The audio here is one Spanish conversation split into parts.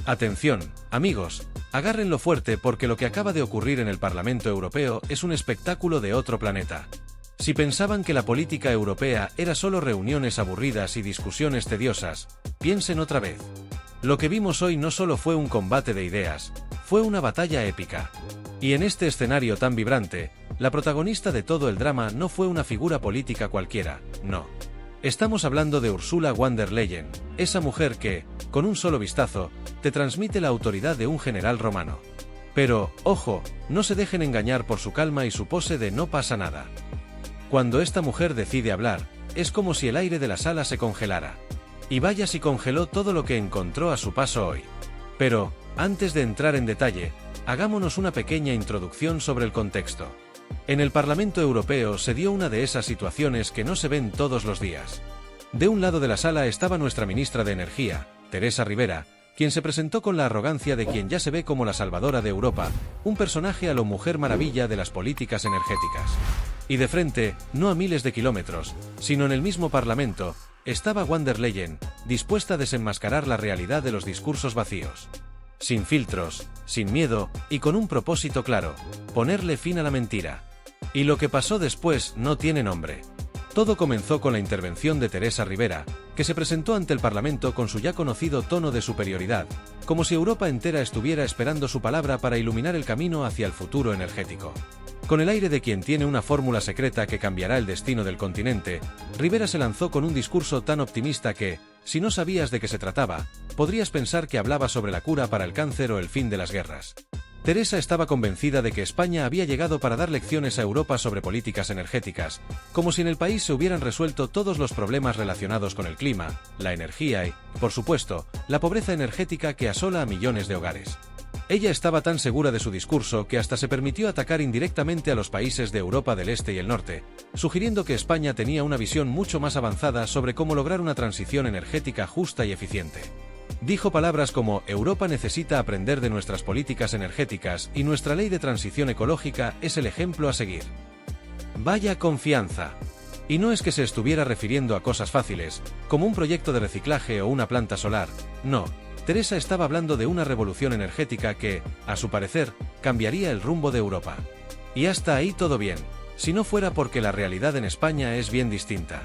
Atención, amigos, agárrenlo fuerte porque lo que acaba de ocurrir en el Parlamento Europeo es un espectáculo de otro planeta. Si pensaban que la política europea era solo reuniones aburridas y discusiones tediosas, piensen otra vez. Lo que vimos hoy no solo fue un combate de ideas, fue una batalla épica. Y en este escenario tan vibrante, la protagonista de todo el drama no fue una figura política cualquiera, no. Estamos hablando de Ursula von der Leyen, esa mujer que, con un solo vistazo, te transmite la autoridad de un general romano. Pero, ojo, no se dejen engañar por su calma y su pose de no pasa nada. Cuando esta mujer decide hablar, es como si el aire de la sala se congelara. Y vaya si congeló todo lo que encontró a su paso hoy. Pero, antes de entrar en detalle, hagámonos una pequeña introducción sobre el contexto. En el Parlamento Europeo se dio una de esas situaciones que no se ven todos los días. De un lado de la sala estaba nuestra ministra de Energía, Teresa Ribera, quien se presentó con la arrogancia de quien ya se ve como la salvadora de Europa, un personaje a lo Mujer Maravilla de las políticas energéticas. Y de frente, no a miles de kilómetros, sino en el mismo Parlamento, estaba von der Leyen, dispuesta a desenmascarar la realidad de los discursos vacíos. Sin filtros, sin miedo, y con un propósito claro: ponerle fin a la mentira. Y lo que pasó después no tiene nombre. Todo comenzó con la intervención de Teresa Ribera, que se presentó ante el Parlamento con su ya conocido tono de superioridad, como si Europa entera estuviera esperando su palabra para iluminar el camino hacia el futuro energético. Con el aire de quien tiene una fórmula secreta que cambiará el destino del continente, Ribera se lanzó con un discurso tan optimista que, si no sabías de qué se trataba, podrías pensar que hablaba sobre la cura para el cáncer o el fin de las guerras. Teresa estaba convencida de que España había llegado para dar lecciones a Europa sobre políticas energéticas, como si en el país se hubieran resuelto todos los problemas relacionados con el clima, la energía y, por supuesto, la pobreza energética que asola a millones de hogares. Ella estaba tan segura de su discurso que hasta se permitió atacar indirectamente a los países de Europa del Este y el Norte, sugiriendo que España tenía una visión mucho más avanzada sobre cómo lograr una transición energética justa y eficiente. Dijo palabras como: Europa necesita aprender de nuestras políticas energéticas y nuestra ley de transición ecológica es el ejemplo a seguir. Vaya confianza. Y no es que se estuviera refiriendo a cosas fáciles, como un proyecto de reciclaje o una planta solar, no. Teresa estaba hablando de una revolución energética que, a su parecer, cambiaría el rumbo de Europa. Y hasta ahí todo bien, si no fuera porque la realidad en España es bien distinta.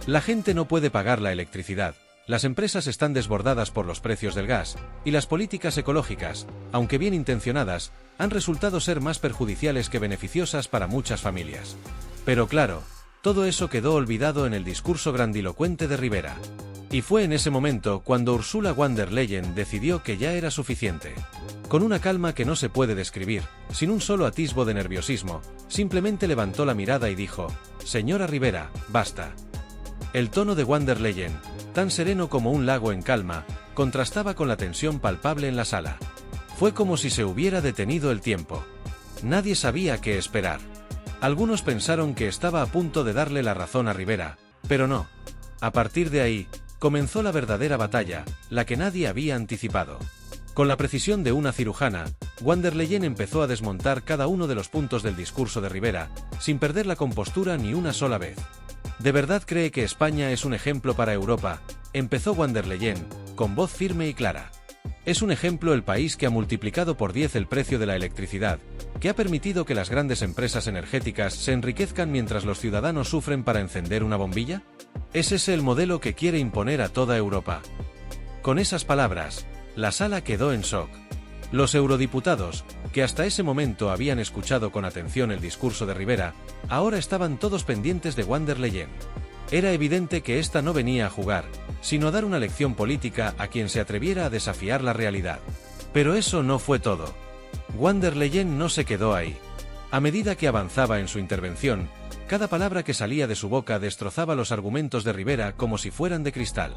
La gente no puede pagar la electricidad, las empresas están desbordadas por los precios del gas, y las políticas ecológicas, aunque bien intencionadas, han resultado ser más perjudiciales que beneficiosas para muchas familias. Pero claro, todo eso quedó olvidado en el discurso grandilocuente de Ribera. Y fue en ese momento cuando Ursula von der Leyen decidió que ya era suficiente. Con una calma que no se puede describir, sin un solo atisbo de nerviosismo, simplemente levantó la mirada y dijo: «Señora Ribera, basta». El tono de von der Leyen, tan sereno como un lago en calma, contrastaba con la tensión palpable en la sala. Fue como si se hubiera detenido el tiempo. Nadie sabía qué esperar. Algunos pensaron que estaba a punto de darle la razón a Ribera, pero no. A partir de ahí, comenzó la verdadera batalla, la que nadie había anticipado. Con la precisión de una cirujana, von der Leyen empezó a desmontar cada uno de los puntos del discurso de Ribera, sin perder la compostura ni una sola vez. ¿De verdad cree que España es un ejemplo para Europa?, empezó von der Leyen, con voz firme y clara. Es un ejemplo el país que ha multiplicado por 10 el precio de la electricidad, que ha permitido que las grandes empresas energéticas se enriquezcan mientras los ciudadanos sufren para encender una bombilla. ¿Es ese el modelo que quiere imponer a toda Europa? Con esas palabras, la sala quedó en shock. Los eurodiputados, que hasta ese momento habían escuchado con atención el discurso de Ribera, ahora estaban todos pendientes de von der Leyen. Era evidente que ésta no venía a jugar, sino a dar una lección política a quien se atreviera a desafiar la realidad. Pero eso no fue todo. Von der Leyen no se quedó ahí. A medida que avanzaba en su intervención, cada palabra que salía de su boca destrozaba los argumentos de Ribera como si fueran de cristal.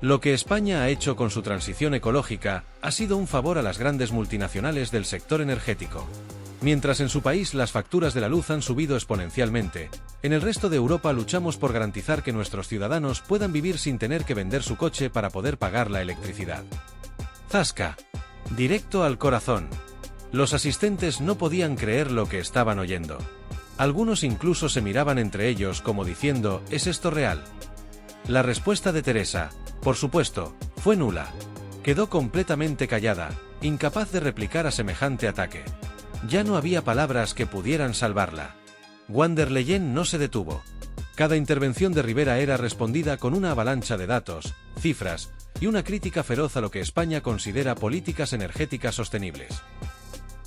Lo que España ha hecho con su transición ecológica ha sido un favor a las grandes multinacionales del sector energético. Mientras en su país las facturas de la luz han subido exponencialmente, en el resto de Europa luchamos por garantizar que nuestros ciudadanos puedan vivir sin tener que vender su coche para poder pagar la electricidad. ¡Zasca! Directo al corazón. Los asistentes no podían creer lo que estaban oyendo. Algunos incluso se miraban entre ellos como diciendo: ¿es esto real? La respuesta de Teresa, por supuesto, fue nula. Quedó completamente callada, incapaz de replicar a semejante ataque. Ya no había palabras que pudieran salvarla. Von der Leyen no se detuvo. Cada intervención de Rivera era respondida con una avalancha de datos, cifras y una crítica feroz a lo que España considera políticas energéticas sostenibles.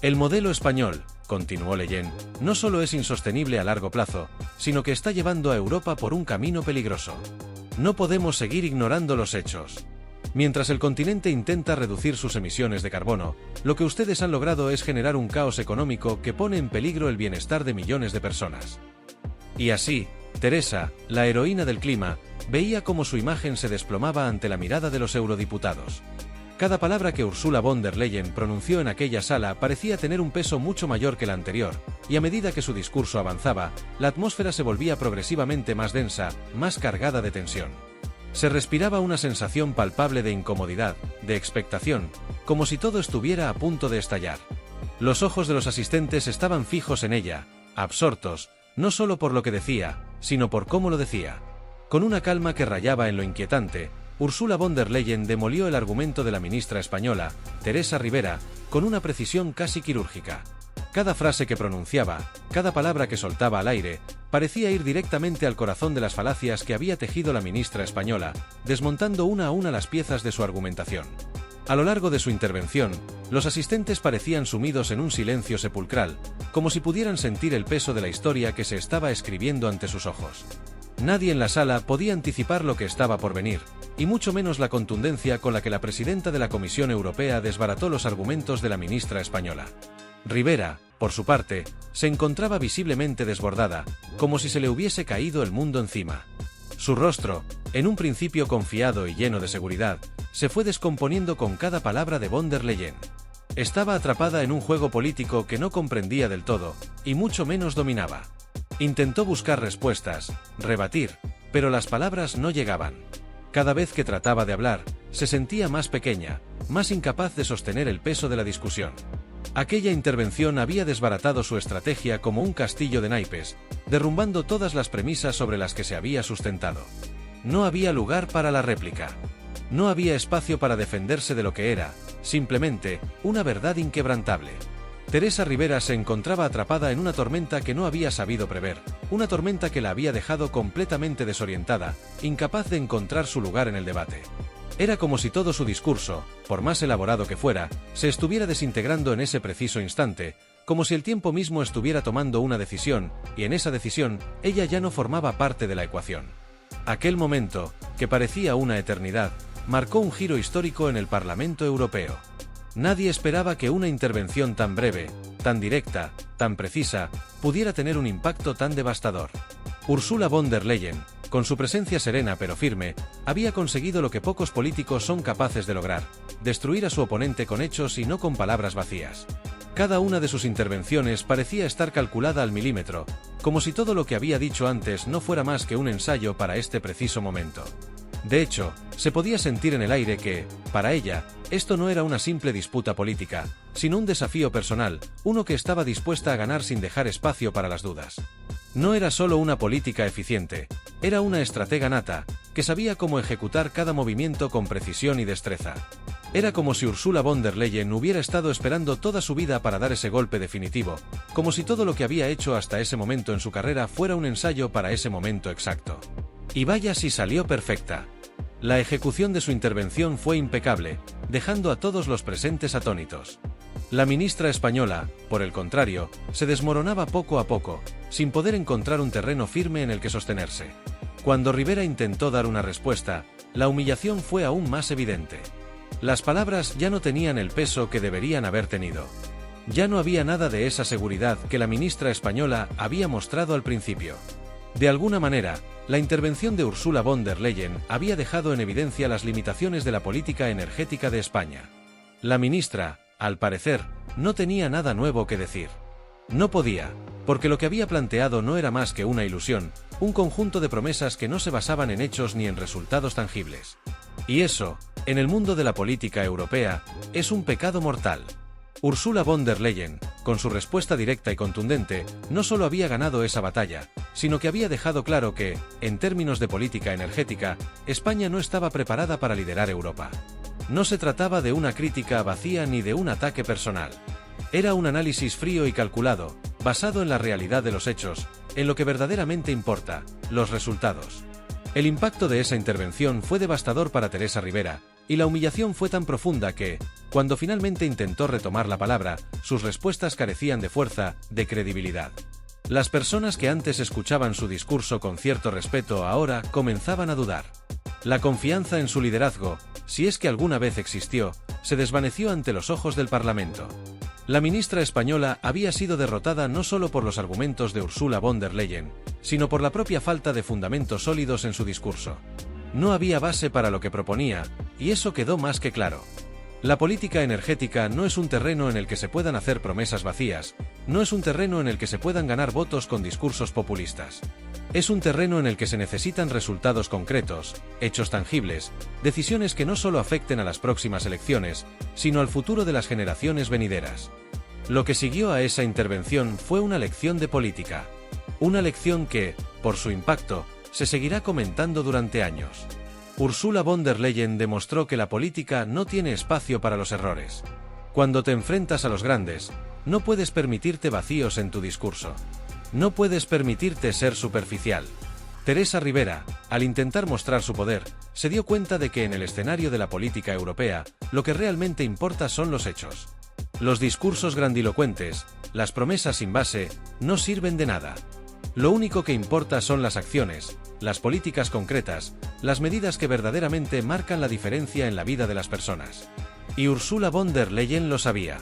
El modelo español, continuó Leyen, no solo es insostenible a largo plazo, sino que está llevando a Europa por un camino peligroso. No podemos seguir ignorando los hechos. Mientras el continente intenta reducir sus emisiones de carbono, lo que ustedes han logrado es generar un caos económico que pone en peligro el bienestar de millones de personas. Y así, Teresa, la heroína del clima, veía cómo su imagen se desplomaba ante la mirada de los eurodiputados. Cada palabra que Ursula von der Leyen pronunció en aquella sala parecía tener un peso mucho mayor que la anterior, y a medida que su discurso avanzaba, la atmósfera se volvía progresivamente más densa, más cargada de tensión. Se respiraba una sensación palpable de incomodidad, de expectación, como si todo estuviera a punto de estallar. Los ojos de los asistentes estaban fijos en ella, absortos, no solo por lo que decía, sino por cómo lo decía. Con una calma que rayaba en lo inquietante, Ursula von der Leyen demolió el argumento de la ministra española, Teresa Rivera, con una precisión casi quirúrgica. Cada frase que pronunciaba, cada palabra que soltaba al aire, parecía ir directamente al corazón de las falacias que había tejido la ministra española, desmontando una a una las piezas de su argumentación. A lo largo de su intervención, los asistentes parecían sumidos en un silencio sepulcral, como si pudieran sentir el peso de la historia que se estaba escribiendo ante sus ojos. Nadie en la sala podía anticipar lo que estaba por venir, y mucho menos la contundencia con la que la presidenta de la Comisión Europea desbarató los argumentos de la ministra española. Rivera, por su parte, se encontraba visiblemente desbordada, como si se le hubiese caído el mundo encima. Su rostro, en un principio confiado y lleno de seguridad, se fue descomponiendo con cada palabra de von der Leyen. Estaba atrapada en un juego político que no comprendía del todo, y mucho menos dominaba. Intentó buscar respuestas, rebatir, pero las palabras no llegaban. Cada vez que trataba de hablar, se sentía más pequeña, más incapaz de sostener el peso de la discusión. Aquella intervención había desbaratado su estrategia como un castillo de naipes, derrumbando todas las premisas sobre las que se había sustentado. No había lugar para la réplica. No había espacio para defenderse de lo que era, simplemente, una verdad inquebrantable. Teresa Rivera se encontraba atrapada en una tormenta que no había sabido prever, una tormenta que la había dejado completamente desorientada, incapaz de encontrar su lugar en el debate. Era como si todo su discurso, por más elaborado que fuera, se estuviera desintegrando en ese preciso instante, como si el tiempo mismo estuviera tomando una decisión, y en esa decisión, ella ya no formaba parte de la ecuación. Aquel momento, que parecía una eternidad, marcó un giro histórico en el Parlamento Europeo. Nadie esperaba que una intervención tan breve, tan directa, tan precisa, pudiera tener un impacto tan devastador. Ursula von der Leyen, con su presencia serena pero firme, había conseguido lo que pocos políticos son capaces de lograr: destruir a su oponente con hechos y no con palabras vacías. Cada una de sus intervenciones parecía estar calculada al milímetro, como si todo lo que había dicho antes no fuera más que un ensayo para este preciso momento. De hecho, se podía sentir en el aire que, para ella, esto no era una simple disputa política, sino un desafío personal, uno que estaba dispuesta a ganar sin dejar espacio para las dudas. No era solo una política eficiente, era una estratega nata, que sabía cómo ejecutar cada movimiento con precisión y destreza. Era como si Ursula von der Leyen hubiera estado esperando toda su vida para dar ese golpe definitivo, como si todo lo que había hecho hasta ese momento en su carrera fuera un ensayo para ese momento exacto. Y vaya si salió perfecta. La ejecución de su intervención fue impecable, dejando a todos los presentes atónitos. La ministra española, por el contrario, se desmoronaba poco a poco, sin poder encontrar un terreno firme en el que sostenerse. Cuando Rivera intentó dar una respuesta, la humillación fue aún más evidente. Las palabras ya no tenían el peso que deberían haber tenido. Ya no había nada de esa seguridad que la ministra española había mostrado al principio. De alguna manera, la intervención de Ursula von der Leyen había dejado en evidencia las limitaciones de la política energética de España. La ministra, al parecer, no tenía nada nuevo que decir. No podía, porque lo que había planteado no era más que una ilusión, un conjunto de promesas que no se basaban en hechos ni en resultados tangibles. Y eso, en el mundo de la política europea, es un pecado mortal. Ursula von der Leyen, con su respuesta directa y contundente, no solo había ganado esa batalla, sino que había dejado claro que, en términos de política energética, España no estaba preparada para liderar Europa. No se trataba de una crítica vacía ni de un ataque personal. Era un análisis frío y calculado, basado en la realidad de los hechos, en lo que verdaderamente importa, los resultados. El impacto de esa intervención fue devastador para Teresa Rivera, y la humillación fue tan profunda que, cuando finalmente intentó retomar la palabra, sus respuestas carecían de fuerza, de credibilidad. Las personas que antes escuchaban su discurso con cierto respeto ahora comenzaban a dudar. La confianza en su liderazgo, si es que alguna vez existió, se desvaneció ante los ojos del Parlamento. La ministra española había sido derrotada no solo por los argumentos de Ursula von der Leyen, sino por la propia falta de fundamentos sólidos en su discurso. No había base para lo que proponía, y eso quedó más que claro. La política energética no es un terreno en el que se puedan hacer promesas vacías, no es un terreno en el que se puedan ganar votos con discursos populistas. Es un terreno en el que se necesitan resultados concretos, hechos tangibles, decisiones que no solo afecten a las próximas elecciones, sino al futuro de las generaciones venideras. Lo que siguió a esa intervención fue una lección de política. Una lección que, por su impacto, se seguirá comentando durante años. Ursula von der Leyen demostró que la política no tiene espacio para los errores. Cuando te enfrentas a los grandes, no puedes permitirte vacíos en tu discurso. No puedes permitirte ser superficial. Teresa Rivera, al intentar mostrar su poder, se dio cuenta de que en el escenario de la política europea, lo que realmente importa son los hechos. Los discursos grandilocuentes, las promesas sin base, no sirven de nada. Lo único que importa son las acciones, las políticas concretas, las medidas que verdaderamente marcan la diferencia en la vida de las personas. Y Ursula von der Leyen lo sabía.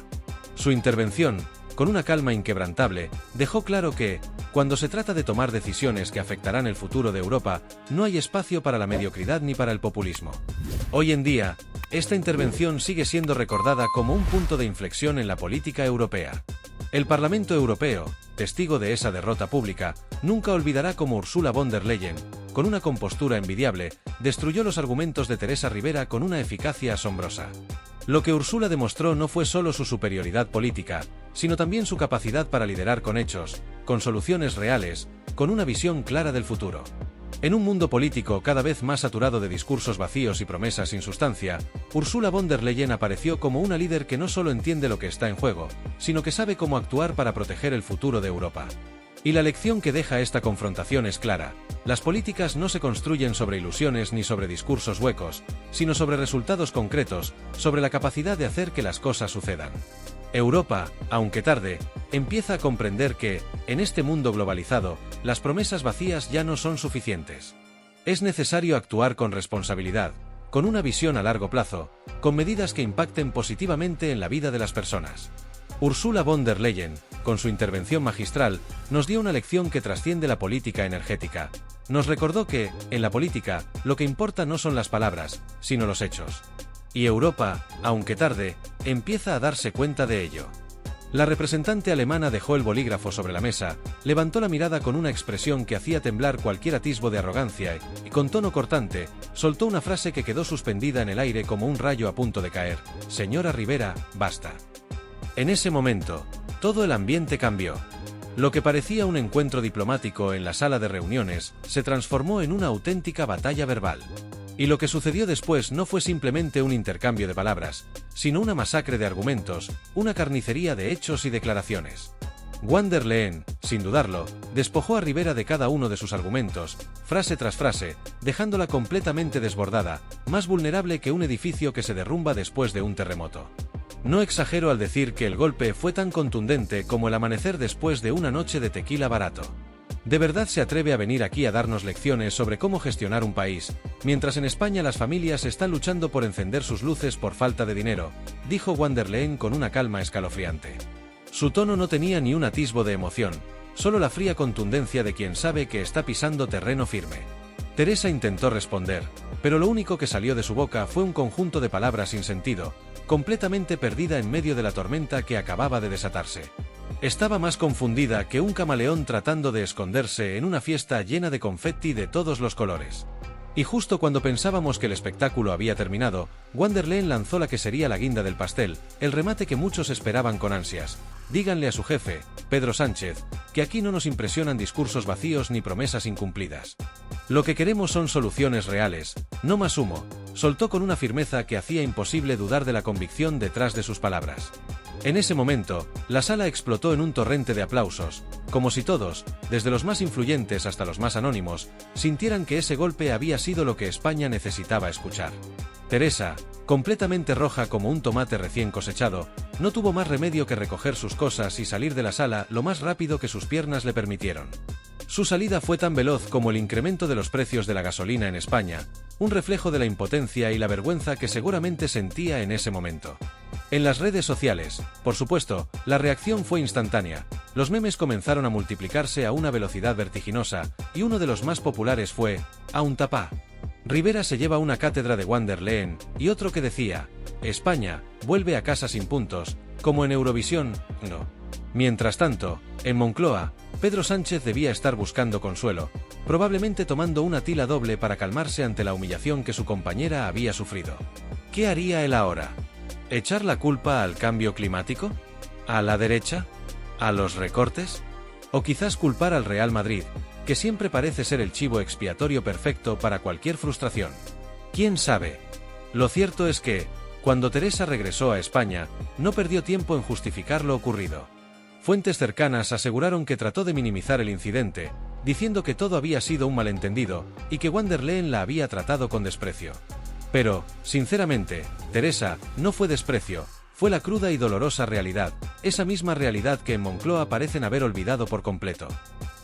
Su intervención, con una calma inquebrantable, dejó claro que, cuando se trata de tomar decisiones que afectarán el futuro de Europa, no hay espacio para la mediocridad ni para el populismo. Hoy en día, esta intervención sigue siendo recordada como un punto de inflexión en la política europea. El Parlamento Europeo, testigo de esa derrota pública, nunca olvidará cómo Ursula von der Leyen, con una compostura envidiable, destruyó los argumentos de Teresa Rivera con una eficacia asombrosa. Lo que Ursula demostró no fue solo su superioridad política, sino también su capacidad para liderar con hechos, con soluciones reales, con una visión clara del futuro. En un mundo político cada vez más saturado de discursos vacíos y promesas sin sustancia, Ursula von der Leyen apareció como una líder que no solo entiende lo que está en juego, sino que sabe cómo actuar para proteger el futuro de Europa. Y la lección que deja esta confrontación es clara: las políticas no se construyen sobre ilusiones ni sobre discursos huecos, sino sobre resultados concretos, sobre la capacidad de hacer que las cosas sucedan. Europa, aunque tarde, empieza a comprender que, en este mundo globalizado, las promesas vacías ya no son suficientes. Es necesario actuar con responsabilidad, con una visión a largo plazo, con medidas que impacten positivamente en la vida de las personas. Ursula von der Leyen, con su intervención magistral, nos dio una lección que trasciende la política energética. Nos recordó que, en la política, lo que importa no son las palabras, sino los hechos. Y Europa, aunque tarde, empieza a darse cuenta de ello. La representante alemana dejó el bolígrafo sobre la mesa, levantó la mirada con una expresión que hacía temblar cualquier atisbo de arrogancia y, con tono cortante, soltó una frase que quedó suspendida en el aire como un rayo a punto de caer: «Señora Rivera, basta». En ese momento, todo el ambiente cambió. Lo que parecía un encuentro diplomático en la sala de reuniones se transformó en una auténtica batalla verbal. Y lo que sucedió después no fue simplemente un intercambio de palabras, sino una masacre de argumentos, una carnicería de hechos y declaraciones. Von der Leyen, sin dudarlo, despojó a Rivera de cada uno de sus argumentos, frase tras frase, dejándola completamente desbordada, más vulnerable que un edificio que se derrumba después de un terremoto. No exagero al decir que el golpe fue tan contundente como el amanecer después de una noche de tequila barato. ¿De verdad se atreve a venir aquí a darnos lecciones sobre cómo gestionar un país, mientras en España las familias están luchando por encender sus luces por falta de dinero?, dijo von der Leyen con una calma escalofriante. Su tono no tenía ni un atisbo de emoción, solo la fría contundencia de quien sabe que está pisando terreno firme. Teresa intentó responder, pero lo único que salió de su boca fue un conjunto de palabras sin sentido, completamente perdida en medio de la tormenta que acababa de desatarse. Estaba más confundida que un camaleón tratando de esconderse en una fiesta llena de confeti de todos los colores. Y justo cuando pensábamos que el espectáculo había terminado, von der Leyen lanzó la que sería la guinda del pastel, el remate que muchos esperaban con ansias. díganle a su jefe, Pedro Sánchez, que aquí no nos impresionan discursos vacíos ni promesas incumplidas. Lo que queremos son soluciones reales, no más humo, soltó con una firmeza que hacía imposible dudar de la convicción detrás de sus palabras. En ese momento, la sala explotó en un torrente de aplausos, como si todos, desde los más influyentes hasta los más anónimos, sintieran que ese golpe había sido lo que España necesitaba escuchar. Teresa, completamente roja como un tomate recién cosechado, no tuvo más remedio que recoger sus cosas y salir de la sala lo más rápido que sus piernas le permitieron. Su salida fue tan veloz como el incremento de los precios de la gasolina en España, un reflejo de la impotencia y la vergüenza que seguramente sentía en ese momento. En las redes sociales, por supuesto, la reacción fue instantánea. Los memes comenzaron a multiplicarse a una velocidad vertiginosa, y uno de los más populares fue, "A un tapá. Rivera se lleva una cátedra de Van der Leyen", y otro que decía, "España, vuelve a casa sin puntos, como en Eurovisión, no". Mientras tanto, en Moncloa, Pedro Sánchez debía estar buscando consuelo, probablemente tomando una tila doble para calmarse ante la humillación que su compañera había sufrido. ¿Qué haría él ahora? ¿Echar la culpa al cambio climático? ¿A la derecha? ¿A los recortes? ¿O quizás culpar al Real Madrid, que siempre parece ser el chivo expiatorio perfecto para cualquier frustración? ¿Quién sabe? Lo cierto es que, cuando Teresa regresó a España, no perdió tiempo en justificar lo ocurrido. Fuentes cercanas aseguraron que trató de minimizar el incidente, diciendo que todo había sido un malentendido y que Van der Leyen la había tratado con desprecio. Pero, sinceramente, Teresa, no fue desprecio, fue la cruda y dolorosa realidad, esa misma realidad que en Moncloa parecen haber olvidado por completo.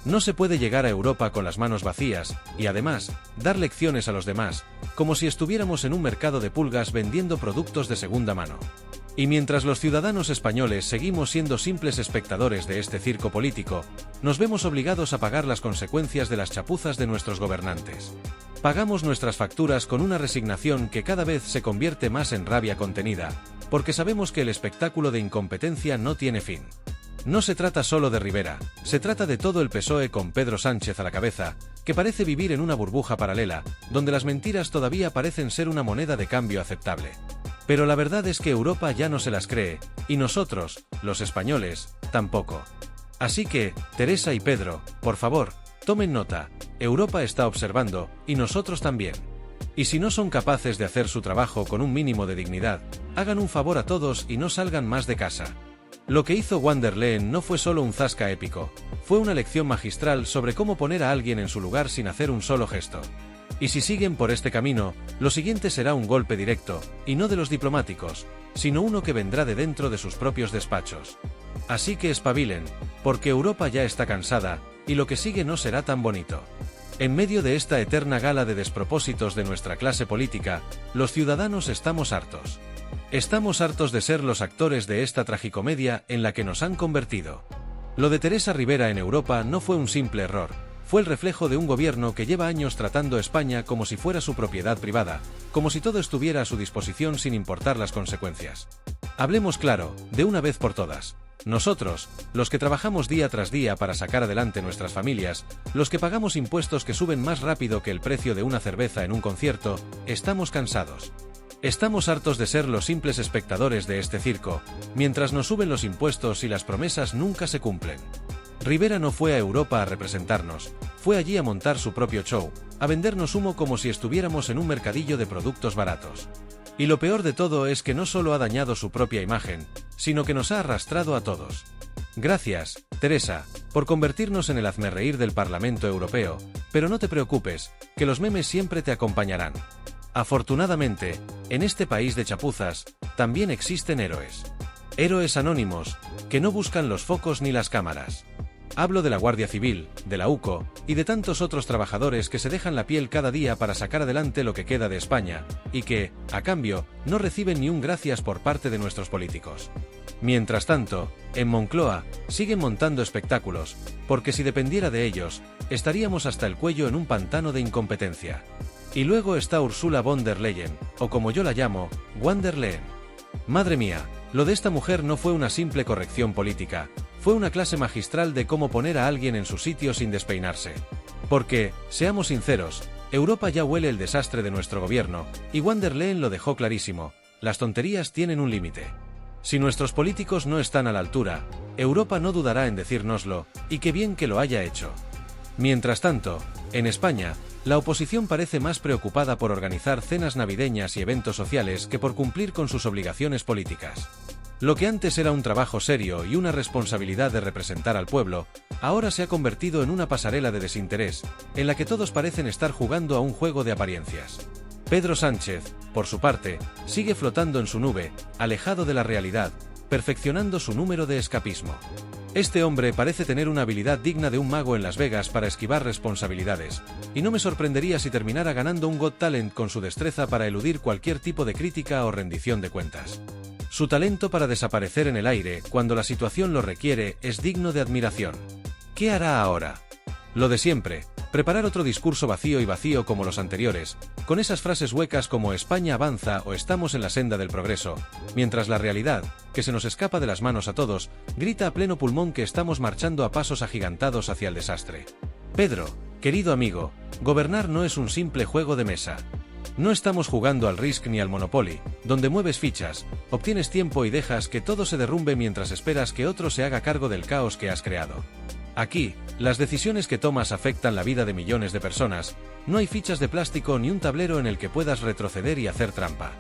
No se puede llegar a Europa con las manos vacías, y además, dar lecciones a los demás, como si estuviéramos en un mercado de pulgas vendiendo productos de segunda mano. Y mientras los ciudadanos españoles seguimos siendo simples espectadores de este circo político, nos vemos obligados a pagar las consecuencias de las chapuzas de nuestros gobernantes. Pagamos nuestras facturas con una resignación que cada vez se convierte más en rabia contenida, porque sabemos que el espectáculo de incompetencia no tiene fin. No se trata solo de Rivera, se trata de todo el PSOE con Pedro Sánchez a la cabeza, que parece vivir en una burbuja paralela, donde las mentiras todavía parecen ser una moneda de cambio aceptable. Pero la verdad es que Europa ya no se las cree, y nosotros, los españoles, tampoco. Así que, Teresa y Pedro, por favor, tomen nota, Europa está observando, y nosotros también. Y si no son capaces de hacer su trabajo con un mínimo de dignidad, hagan un favor a todos y no salgan más de casa. Lo que hizo Van der Leyen no fue solo un zasca épico, fue una lección magistral sobre cómo poner a alguien en su lugar sin hacer un solo gesto. Y si siguen por este camino, lo siguiente será un golpe directo, y no de los diplomáticos, sino uno que vendrá de dentro de sus propios despachos. Así que espabilen, porque Europa ya está cansada, y lo que sigue no será tan bonito. En medio de esta eterna gala de despropósitos de nuestra clase política, los ciudadanos estamos hartos. Estamos hartos de ser los actores de esta tragicomedia en la que nos han convertido. Lo de Teresa Rivera en Europa no fue un simple error, fue el reflejo de un gobierno que lleva años tratando a España como si fuera su propiedad privada, como si todo estuviera a su disposición sin importar las consecuencias. Hablemos claro, de una vez por todas. Nosotros, los que trabajamos día tras día para sacar adelante nuestras familias, los que pagamos impuestos que suben más rápido que el precio de una cerveza en un concierto, estamos cansados. Estamos hartos de ser los simples espectadores de este circo, mientras nos suben los impuestos y las promesas nunca se cumplen. Rivera no fue a Europa a representarnos, fue allí a montar su propio show, a vendernos humo como si estuviéramos en un mercadillo de productos baratos. Y lo peor de todo es que no solo ha dañado su propia imagen, sino que nos ha arrastrado a todos. Gracias, Teresa, por convertirnos en el hazmerreír del Parlamento Europeo, pero no te preocupes, que los memes siempre te acompañarán. Afortunadamente, en este país de chapuzas, también existen héroes. Héroes anónimos, que no buscan los focos ni las cámaras. Hablo de la Guardia Civil, de la UCO, y de tantos otros trabajadores que se dejan la piel cada día para sacar adelante lo que queda de España, y que, a cambio, no reciben ni un gracias por parte de nuestros políticos. Mientras tanto, en Moncloa, siguen montando espectáculos, porque si dependiera de ellos, estaríamos hasta el cuello en un pantano de incompetencia. Y luego está Ursula von der Leyen, o como yo la llamo, Van der Leyen. Madre mía, lo de esta mujer no fue una simple corrección política, fue una clase magistral de cómo poner a alguien en su sitio sin despeinarse. Porque, seamos sinceros, Europa ya huele el desastre de nuestro gobierno, y Van der Leyen lo dejó clarísimo, las tonterías tienen un límite. Si nuestros políticos no están a la altura, Europa no dudará en decírnoslo, y qué bien que lo haya hecho. Mientras tanto, en España, la oposición parece más preocupada por organizar cenas navideñas y eventos sociales que por cumplir con sus obligaciones políticas. Lo que antes era un trabajo serio y una responsabilidad de representar al pueblo, ahora se ha convertido en una pasarela de desinterés, en la que todos parecen estar jugando a un juego de apariencias. Pedro Sánchez, por su parte, sigue flotando en su nube, alejado de la realidad, perfeccionando su número de escapismo. Este hombre parece tener una habilidad digna de un mago en Las Vegas para esquivar responsabilidades, y no me sorprendería si terminara ganando un Got Talent con su destreza para eludir cualquier tipo de crítica o rendición de cuentas. Su talento para desaparecer en el aire cuando la situación lo requiere es digno de admiración. ¿Qué hará ahora? Lo de siempre, preparar otro discurso vacío y vacío como los anteriores, con esas frases huecas como España avanza o estamos en la senda del progreso, mientras la realidad, que se nos escapa de las manos a todos, grita a pleno pulmón que estamos marchando a pasos agigantados hacia el desastre. Pedro, querido amigo, gobernar no es un simple juego de mesa. No estamos jugando al Risk ni al Monopoly, donde mueves fichas, obtienes tiempo y dejas que todo se derrumbe mientras esperas que otro se haga cargo del caos que has creado. Aquí, las decisiones que tomas afectan la vida de millones de personas, no hay fichas de plástico ni un tablero en el que puedas retroceder y hacer trampa.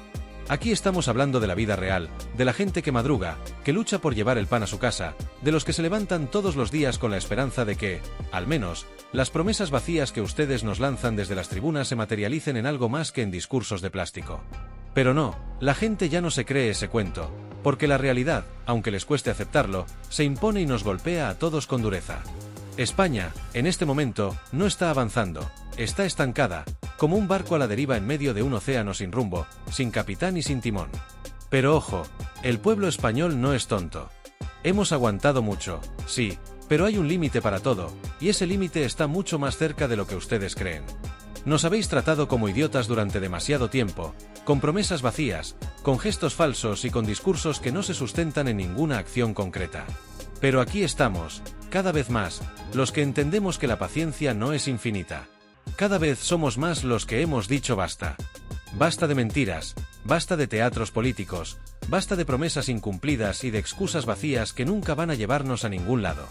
Aquí estamos hablando de la vida real, de la gente que madruga, que lucha por llevar el pan a su casa, de los que se levantan todos los días con la esperanza de que, al menos, las promesas vacías que ustedes nos lanzan desde las tribunas se materialicen en algo más que en discursos de plástico. Pero no, la gente ya no se cree ese cuento, porque la realidad, aunque les cueste aceptarlo, se impone y nos golpea a todos con dureza. España, en este momento, no está avanzando, está estancada, como un barco a la deriva en medio de un océano sin rumbo, sin capitán y sin timón. Pero ojo, el pueblo español no es tonto. Hemos aguantado mucho, sí, pero hay un límite para todo, y ese límite está mucho más cerca de lo que ustedes creen. Nos habéis tratado como idiotas durante demasiado tiempo, con promesas vacías, con gestos falsos y con discursos que no se sustentan en ninguna acción concreta. Pero aquí estamos, cada vez más, los que entendemos que la paciencia no es infinita. Cada vez somos más los que hemos dicho basta. Basta de mentiras, basta de teatros políticos, basta de promesas incumplidas y de excusas vacías que nunca van a llevarnos a ningún lado.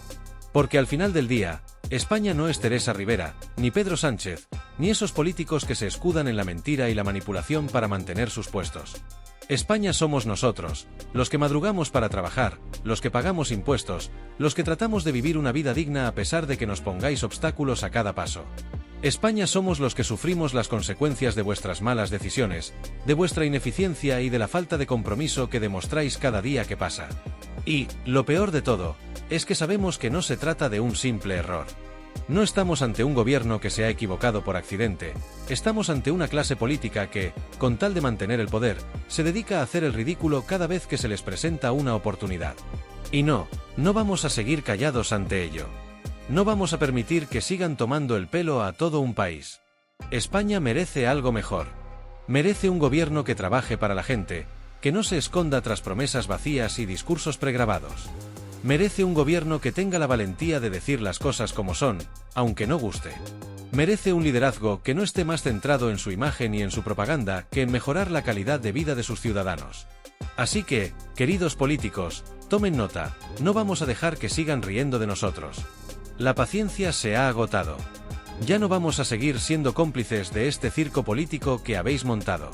Porque al final del día, España no es Teresa Rivera, ni Pedro Sánchez, ni esos políticos que se escudan en la mentira y la manipulación para mantener sus puestos. España somos nosotros, los que madrugamos para trabajar, los que pagamos impuestos, los que tratamos de vivir una vida digna a pesar de que nos pongáis obstáculos a cada paso. España somos los que sufrimos las consecuencias de vuestras malas decisiones, de vuestra ineficiencia y de la falta de compromiso que demostráis cada día que pasa. Y, lo peor de todo, es que sabemos que no se trata de un simple error. No estamos ante un gobierno que se ha equivocado por accidente, estamos ante una clase política que, con tal de mantener el poder, se dedica a hacer el ridículo cada vez que se les presenta una oportunidad. Y no vamos a seguir callados ante ello. No vamos a permitir que sigan tomando el pelo a todo un país. España merece algo mejor. Merece un gobierno que trabaje para la gente, que no se esconda tras promesas vacías y discursos pregrabados. Merece un gobierno que tenga la valentía de decir las cosas como son, aunque no guste. Merece un liderazgo que no esté más centrado en su imagen y en su propaganda que en mejorar la calidad de vida de sus ciudadanos. Así que, queridos políticos, tomen nota, no vamos a dejar que sigan riendo de nosotros. La paciencia se ha agotado. Ya no vamos a seguir siendo cómplices de este circo político que habéis montado.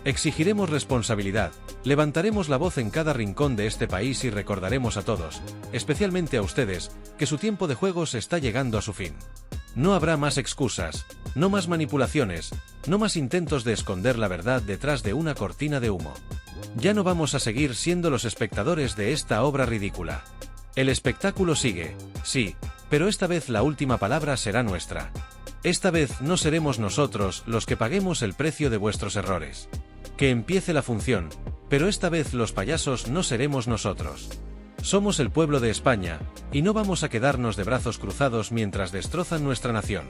Exigiremos responsabilidad, levantaremos la voz en cada rincón de este país y recordaremos a todos, especialmente a ustedes, que su tiempo de juegos está llegando a su fin. No habrá más excusas, no más manipulaciones, no más intentos de esconder la verdad detrás de una cortina de humo. Ya no vamos a seguir siendo los espectadores de esta obra ridícula. El espectáculo sigue, sí, pero esta vez la última palabra será nuestra. Esta vez no seremos nosotros los que paguemos el precio de vuestros errores. Que empiece la función, pero esta vez los payasos no seremos nosotros. Somos el pueblo de España, y no vamos a quedarnos de brazos cruzados mientras destrozan nuestra nación.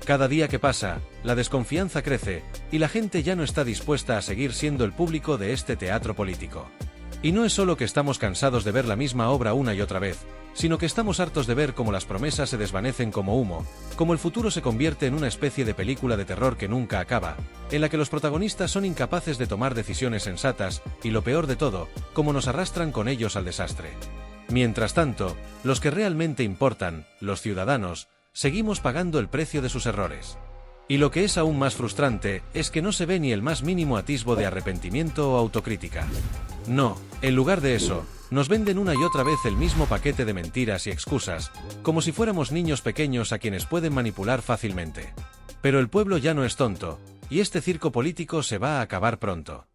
Cada día que pasa, la desconfianza crece, y la gente ya no está dispuesta a seguir siendo el público de este teatro político. Y no es solo que estamos cansados de ver la misma obra una y otra vez, sino que estamos hartos de ver cómo las promesas se desvanecen como humo, cómo el futuro se convierte en una especie de película de terror que nunca acaba, en la que los protagonistas son incapaces de tomar decisiones sensatas, y lo peor de todo, cómo nos arrastran con ellos al desastre. Mientras tanto, los que realmente importan, los ciudadanos, seguimos pagando el precio de sus errores. Y lo que es aún más frustrante, es que no se ve ni el más mínimo atisbo de arrepentimiento o autocrítica. No, en lugar de eso, nos venden una y otra vez el mismo paquete de mentiras y excusas, como si fuéramos niños pequeños a quienes pueden manipular fácilmente. Pero el pueblo ya no es tonto, y este circo político se va a acabar pronto.